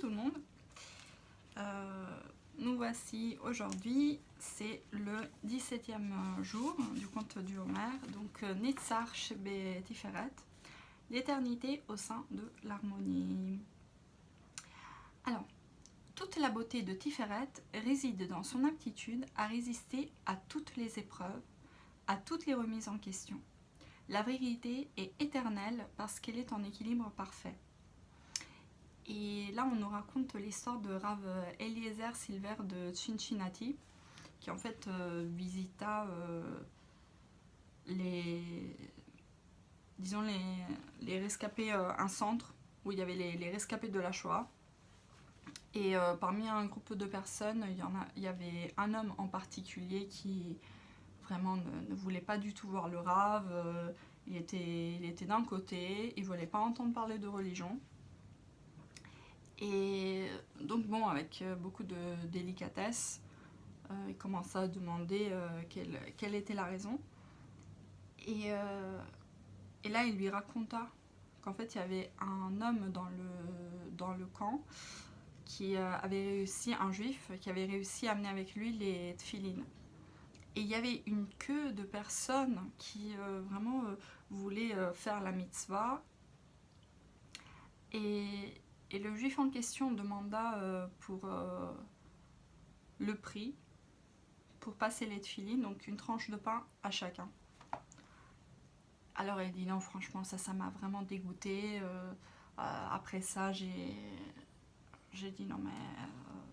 tout le monde. Nous voici aujourd'hui, c'est le 17e jour du conte du Homère, donc Netzach Betiferet, l'éternité au sein de l'harmonie. Alors, toute la beauté de Tiferet réside dans son aptitude à résister à toutes les épreuves, à toutes les remises en question. La vérité est éternelle parce qu'elle est en équilibre parfait. Et là, on nous raconte l'histoire de Rav Eliezer Silver de Cincinnati, qui en fait visita disons les rescapés, un centre où il y avait les rescapés de la Shoah. Et parmi un groupe de personnes, il y avait un homme en particulier qui vraiment ne voulait pas du tout voir le Rav. Il était d'un côté, il ne voulait pas entendre parler de religion. Et donc bon, avec beaucoup de délicatesse, il commença à demander quelle était la raison. Et là, il lui raconta qu'en fait, il y avait un homme dans le camp qui avait réussi, un juif, qui avait réussi à amener avec lui les tfilines. Et il y avait une queue de personnes qui vraiment voulaient faire la mitzvah. Et le juif en question demanda pour le prix pour passer les tfilines, donc une tranche de pain à chacun. Alors il dit non, franchement, ça m'a vraiment dégoûté. Après ça, j'ai dit non, mais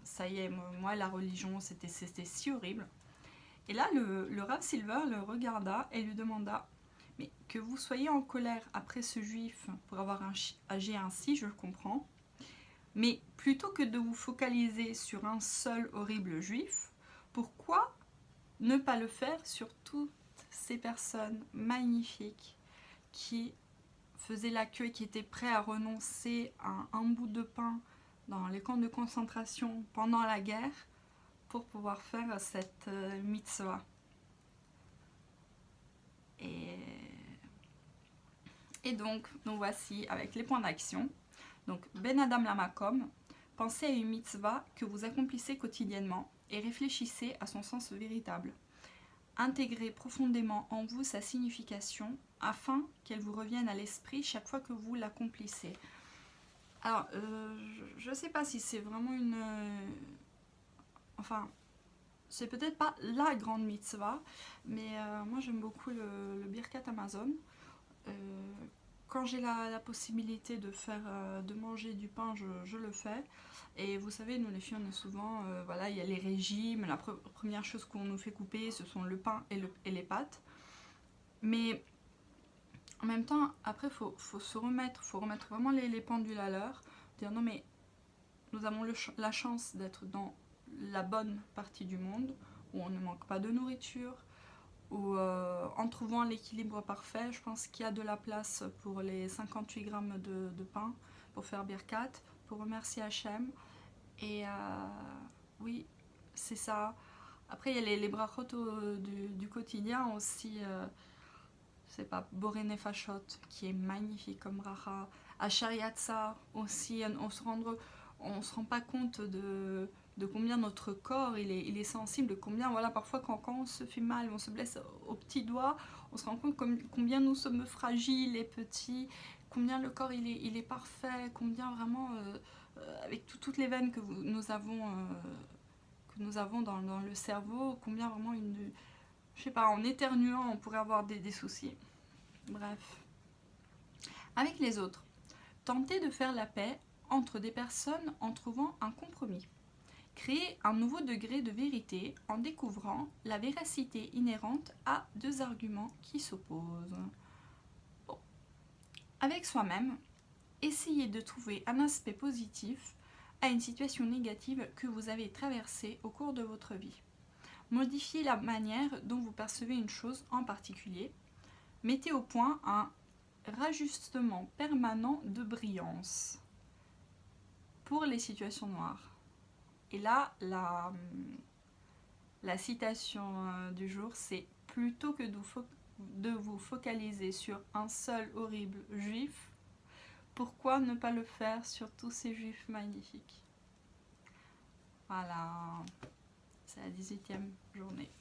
ça y est, moi, la religion, c'était si horrible. Et là, le Rav Silver le regarda et lui demanda: mais que vous soyez en colère après ce juif pour avoir agi ainsi, je le comprends. Mais plutôt que de vous focaliser sur un seul horrible juif, pourquoi ne pas le faire sur toutes ces personnes magnifiques qui faisaient la queue et qui étaient prêts à renoncer à un bout de pain dans les camps de concentration pendant la guerre pour pouvoir faire cette mitzvah. Et donc, nous voici avec les points d'action. Donc, Ben Adam Lamakom, pensez à une mitzvah que vous accomplissez quotidiennement et réfléchissez à son sens véritable. Intégrez profondément en vous sa signification afin qu'elle vous revienne à l'esprit chaque fois que vous l'accomplissez. Alors, je ne sais pas si c'est vraiment enfin, c'est peut-être pas la grande mitzvah, mais moi j'aime beaucoup le Birkat Amazon. Quand j'ai la possibilité de manger du pain, je le fais. Et vous savez, nous les filles, on est souvent, voilà, il y a les régimes. La première chose qu'on nous fait couper, ce sont le pain et les pâtes. Mais en même temps, après, faut remettre vraiment les pendules à l'heure. Dire non, mais nous avons la chance d'être dans la bonne partie du monde, où on ne manque pas de nourriture, où en trouvant l'équilibre parfait, je pense qu'il y a de la place pour les 58 grammes de pain pour faire Birkat, pour remercier Hachem. Et oui, c'est ça. Après, il y a les brachot du quotidien aussi. C'est pas Boré Nefashot, qui est magnifique comme bracha. Asher Yatzar aussi, on se rend pas compte de combien notre corps il est sensible, combien voilà, parfois quand on se fait mal, on se blesse au petit doigt, on se rend compte combien nous sommes fragiles et petits, combien le corps il est parfait, combien vraiment avec toutes les veines que nous avons dans le cerveau, combien vraiment je sais pas, en éternuant on pourrait avoir des soucis. Bref. Avec les autres, tentez de faire la paix entre des personnes en trouvant un compromis. Créez un nouveau degré de vérité en découvrant la véracité inhérente à deux arguments qui s'opposent. Bon. Avec soi-même, essayez de trouver un aspect positif à une situation négative que vous avez traversée au cours de votre vie. Modifiez la manière dont vous percevez une chose en particulier. Mettez au point un rajustement permanent de brillance pour les situations noires. Et là, la citation du jour, c'est: plutôt que de vous focaliser sur un seul horrible juif, Pourquoi ne pas le faire sur tous ces juifs magnifiques? Voilà, c'est la 18e journée.